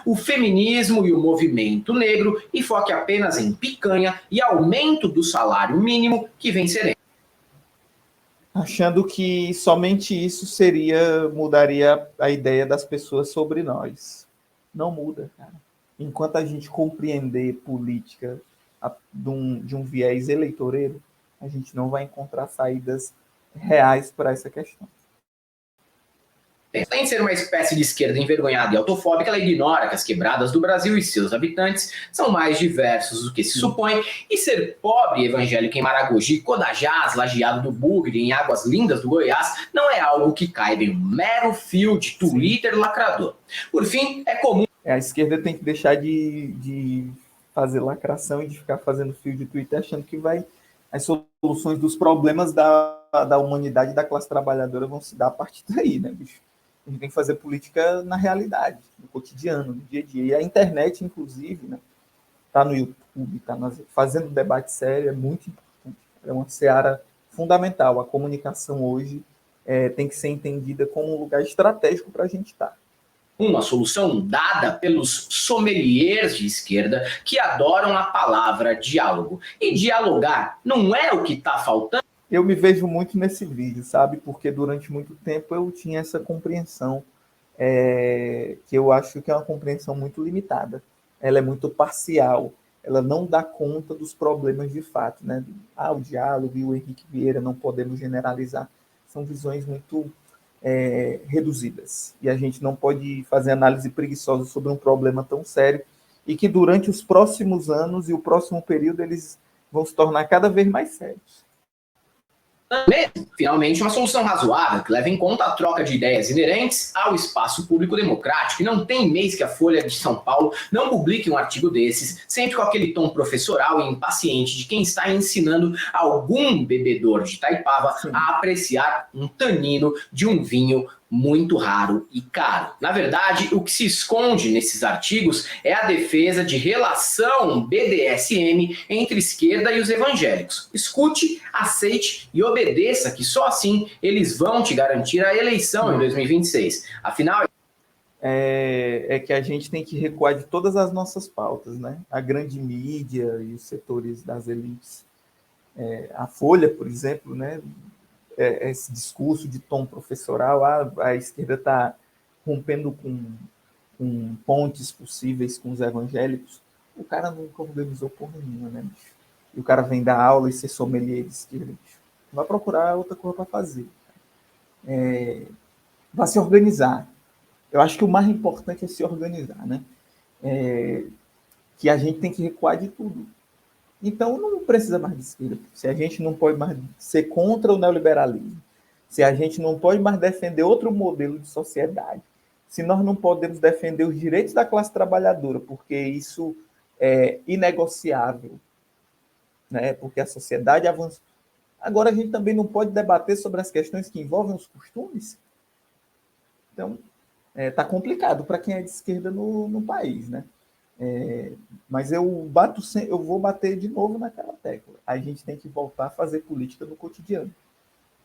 o feminismo e o movimento negro e foque apenas em picanha e aumento do salário mínimo que venceremos. Achando que somente isso mudaria a ideia das pessoas sobre nós. Não muda, cara. Enquanto a gente compreender política de um viés eleitoreiro, a gente não vai encontrar saídas reais para essa questão. Além de ser uma espécie de esquerda envergonhada e autofóbica, ela ignora que as quebradas do Brasil e seus habitantes são mais diversos do que se supõe, e ser pobre evangélico em Maragogi, Codajás, Lajeado do Bugre, em Águas Lindas do Goiás, não é algo que caiba em um mero fio de Twitter lacrador. Por fim, é comum... A esquerda tem que deixar de fazer lacração e de ficar fazendo fio de Twitter achando que as soluções dos problemas da humanidade e da classe trabalhadora vão se dar a partir daí, né, bicho? A gente tem que fazer política na realidade, no cotidiano, no dia a dia. E a internet, inclusive, né, tá no YouTube, fazendo debate sério, é muito importante. É uma seara fundamental. A comunicação hoje tem que ser entendida como um lugar estratégico para a gente estar. Uma solução dada pelos sommeliers de esquerda que adoram a palavra diálogo. E dialogar não é o que está faltando? Eu me vejo muito nesse vídeo, sabe? Porque durante muito tempo eu tinha essa compreensão, que eu acho que é uma compreensão muito limitada. Ela é muito parcial, ela não dá conta dos problemas de fato, né? O diálogo e o Henrique Vieira, não podemos generalizar. São visões muito reduzidas. E a gente não pode fazer análise preguiçosa sobre um problema tão sério e que durante os próximos anos e o próximo período eles vão se tornar cada vez mais sérios. Finalmente, uma solução razoável que leva em conta a troca de ideias inerentes ao espaço público democrático. E não tem mês que a Folha de São Paulo não publique um artigo desses, sempre com aquele tom professoral e impaciente de quem está ensinando algum bebedor de Itaipava a apreciar um tanino de um vinho muito raro e caro. Na verdade, o que se esconde nesses artigos é a defesa de relação BDSM entre esquerda e os evangélicos. Escute, aceite e obedeça, que só assim eles vão te garantir a eleição em 2026. Afinal... É que a gente tem que recuar de todas as nossas pautas, né? A grande mídia e os setores das elites. A Folha, por exemplo, né? Esse discurso de tom professoral, a esquerda está rompendo com pontes possíveis com os evangélicos. O cara nunca organizou porra nenhuma, né, bicho? E o cara vem dar aula e ser sommelier de esquerda, bicho. Vai procurar outra coisa para fazer. Vai se organizar. Eu acho que o mais importante é se organizar, né? Que a gente tem que recuar de tudo. Então, não precisa mais de esquerda. Se a gente não pode mais ser contra o neoliberalismo, se a gente não pode mais defender outro modelo de sociedade, se nós não podemos defender os direitos da classe trabalhadora, porque isso é inegociável, né? Porque a sociedade avança. Agora, a gente também não pode debater sobre as questões que envolvem os costumes. Então, está complicado para quem é de esquerda no país, né? Mas eu vou bater de novo naquela tecla. A gente tem que voltar a fazer política no cotidiano.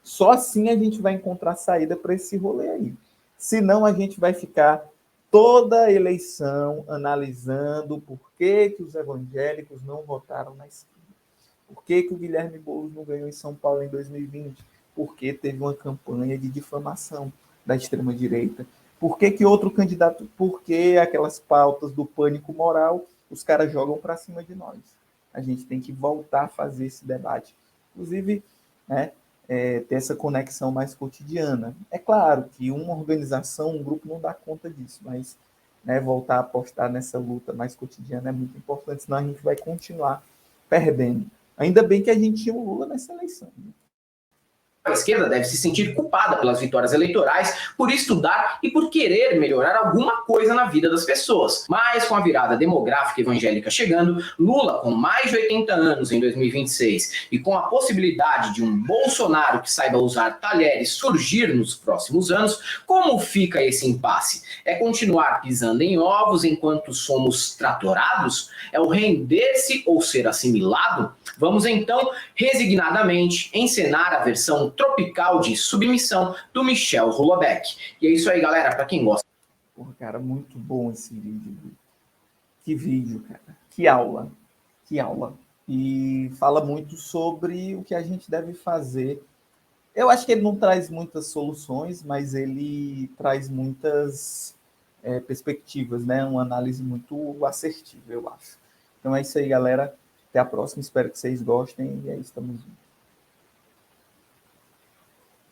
Só assim a gente vai encontrar saída para esse rolê aí. Senão a gente vai ficar toda a eleição analisando por que os evangélicos não votaram na esquerda. Por que o Guilherme Boulos não ganhou em São Paulo em 2020? Porque teve uma campanha de difamação da extrema-direita. Por que outro candidato? Porque aquelas pautas do pânico moral, os caras jogam para cima de nós. A gente tem que voltar a fazer esse debate. Inclusive, né, ter essa conexão mais cotidiana. É claro que uma organização, um grupo não dá conta disso, mas, né, voltar a apostar nessa luta mais cotidiana é muito importante, senão a gente vai continuar perdendo. Ainda bem que a gente tinha o Lula nessa eleição, né? A esquerda deve se sentir culpada pelas vitórias eleitorais, por estudar e por querer melhorar alguma coisa na vida das pessoas. Mas com a virada demográfica evangélica chegando, Lula com mais de 80 anos em 2026 e com a possibilidade de um Bolsonaro que saiba usar talheres surgir nos próximos anos, como fica esse impasse? É continuar pisando em ovos enquanto somos tratorados? É o render-se ou ser assimilado? Vamos então, resignadamente, encenar a versão tropical de Submissão do Michel Houellebecq. E é isso aí, galera, para quem gosta. Porra, cara, muito bom esse vídeo. Que vídeo, cara. Que aula. Que aula. E fala muito sobre o que a gente deve fazer. Eu acho que ele não traz muitas soluções, mas ele traz muitas perspectivas, né? Uma análise muito assertiva, eu acho. Então é isso aí, galera. Até a próxima. Espero que vocês gostem. E aí, estamos juntos.